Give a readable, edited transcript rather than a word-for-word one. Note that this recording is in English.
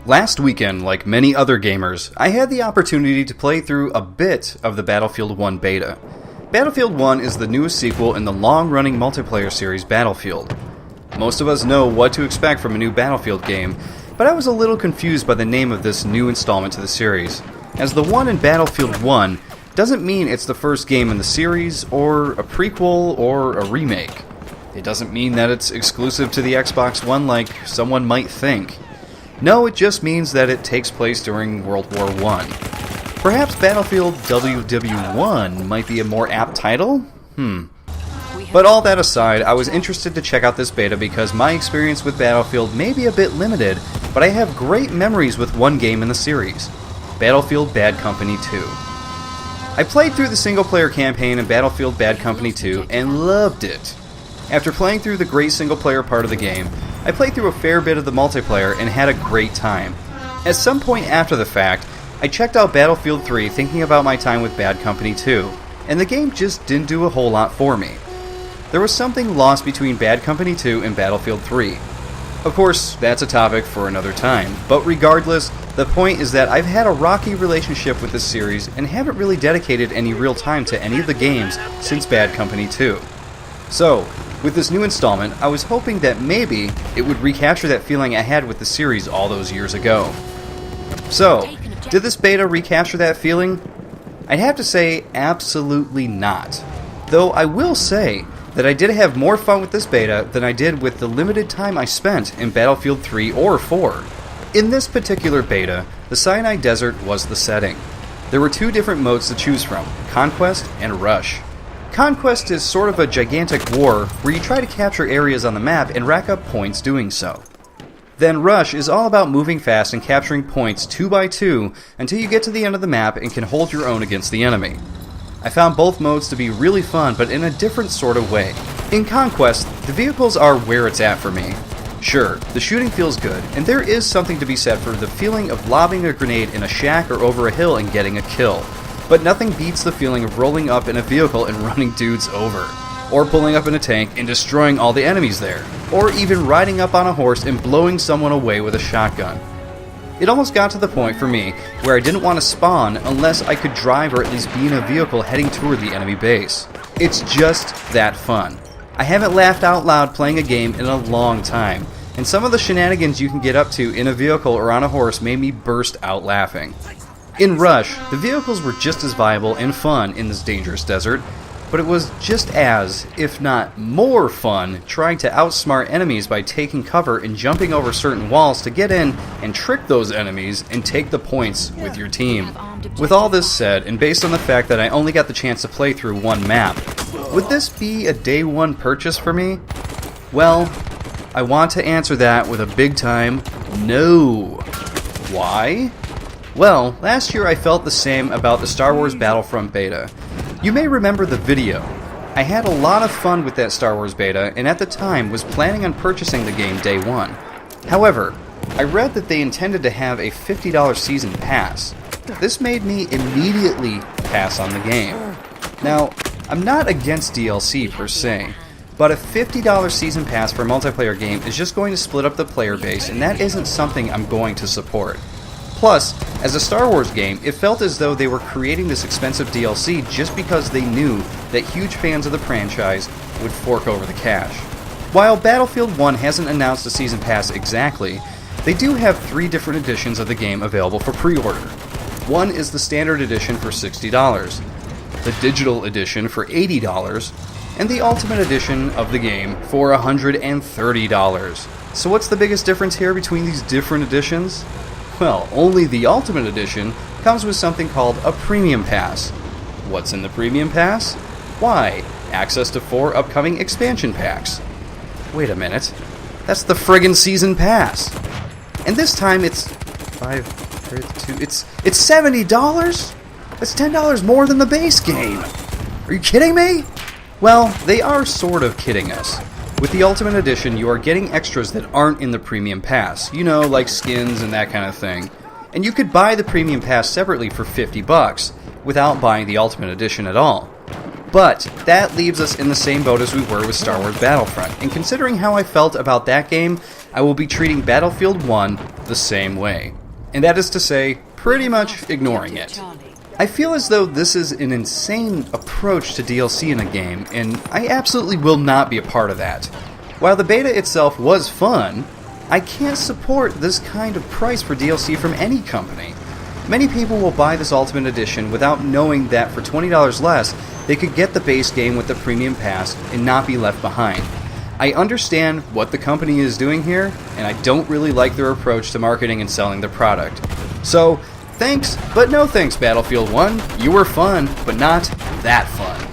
Last weekend, like many other gamers, I had the opportunity to play through a bit of the Battlefield 1 beta. Battlefield 1 is the newest sequel in the long-running multiplayer series Battlefield. Most of us know what to expect from a new Battlefield game, but I was a little confused by the name of this new installment to the series, as the one in Battlefield 1 doesn't mean it's the first game in the series, or a prequel, or a remake. It doesn't mean that it's exclusive to the Xbox One like someone might think. No, it just means that it takes place during World War I. Perhaps Battlefield WW1 might be a more apt title? But all that aside, I was interested to check out this beta because my experience with Battlefield may be a bit limited, but I have great memories with one game in the series, Battlefield Bad Company 2. I played through the single-player campaign in Battlefield Bad Company 2 and loved it. After playing through the great single-player part of the game, I played through a fair bit of the multiplayer and had a great time. At some point after the fact, I checked out Battlefield 3 thinking about my time with Bad Company 2, and the game just didn't do a whole lot for me. There was something lost between Bad Company 2 and Battlefield 3. Of course, that's a topic for another time, but regardless, the point is that I've had a rocky relationship with this series and haven't really dedicated any real time to any of the games since Bad Company 2. So, with this new installment, I was hoping that maybe it would recapture that feeling I had with the series all those years ago. So, did this beta recapture that feeling? I'd have to say absolutely not. Though I will say that I did have more fun with this beta than I did with the limited time I spent in Battlefield 3 or 4. In this particular beta, the Sinai Desert was the setting. There were two different modes to choose from, Conquest and Rush. Conquest is sort of a gigantic war where you try to capture areas on the map and rack up points doing so. Then Rush is all about moving fast and capturing points 2 by 2 until you get to the end of the map and can hold your own against the enemy. I found both modes to be really fun, but in a different sort of way. In Conquest, the vehicles are where it's at for me. Sure, the shooting feels good, and there is something to be said for the feeling of lobbing a grenade in a shack or over a hill and getting a kill. But nothing beats the feeling of rolling up in a vehicle and running dudes over. Or pulling up in a tank and destroying all the enemies there. Or even riding up on a horse and blowing someone away with a shotgun. It almost got to the point for me where I didn't want to spawn unless I could drive or at least be in a vehicle heading toward the enemy base. It's just that fun. I haven't laughed out loud playing a game in a long time, and some of the shenanigans you can get up to in a vehicle or on a horse made me burst out laughing. In Rush, the vehicles were just as viable and fun in this dangerous desert, but it was just as, if not more fun, trying to outsmart enemies by taking cover and jumping over certain walls to get in and trick those enemies and take the points with your team. With all this said, and based on the fact that I only got the chance to play through one map, would this be a day one purchase for me? Well, I want to answer that with a big time no. Why? Well, last year I felt the same about the Star Wars Battlefront beta. You may remember the video. I had a lot of fun with that Star Wars beta, and at the time was planning on purchasing the game day one. However, I read that they intended to have a $50 season pass. This made me immediately pass on the game. Now, I'm not against DLC per se, but a $50 season pass for a multiplayer game is just going to split up the player base, and that isn't something I'm going to support. Plus, as a Star Wars game, it felt as though they were creating this expensive DLC just because they knew that huge fans of the franchise would fork over the cash. While Battlefield 1 hasn't announced a season pass exactly, they do have 3 different editions of the game available for pre-order. One is the standard edition for $60, the digital edition for $80, and the ultimate edition of the game for $130. So what's the biggest difference here between these different editions? Well, only the Ultimate Edition comes with something called a Premium Pass. What's in the Premium Pass? Why, access to 4 upcoming expansion packs. Wait a minute, that's the friggin' Season Pass. And this time it's it's $70? That's $10 more than the base game. Are you kidding me? Well, they are sort of kidding us. With the Ultimate Edition, you are getting extras that aren't in the Premium Pass, you know, like skins and that kind of thing. and you could buy the Premium Pass separately for $50 without buying the Ultimate Edition at all. But that leaves us in the same boat as we were with Star Wars Battlefront, and considering how I felt about that game, I will be treating Battlefield 1 the same way. And that is to say, pretty much ignoring it. I feel as though this is an insane approach to DLC in a game, and I absolutely will not be a part of that. While the beta itself was fun, I can't support this kind of price for DLC from any company. Many people will buy this Ultimate Edition without knowing that for $20 less, they could get the base game with the Premium Pass and not be left behind. I understand what the company is doing here, and I don't really like their approach to marketing and selling their product. So, thanks, but no thanks, Battlefield 1. You were fun, but not that fun.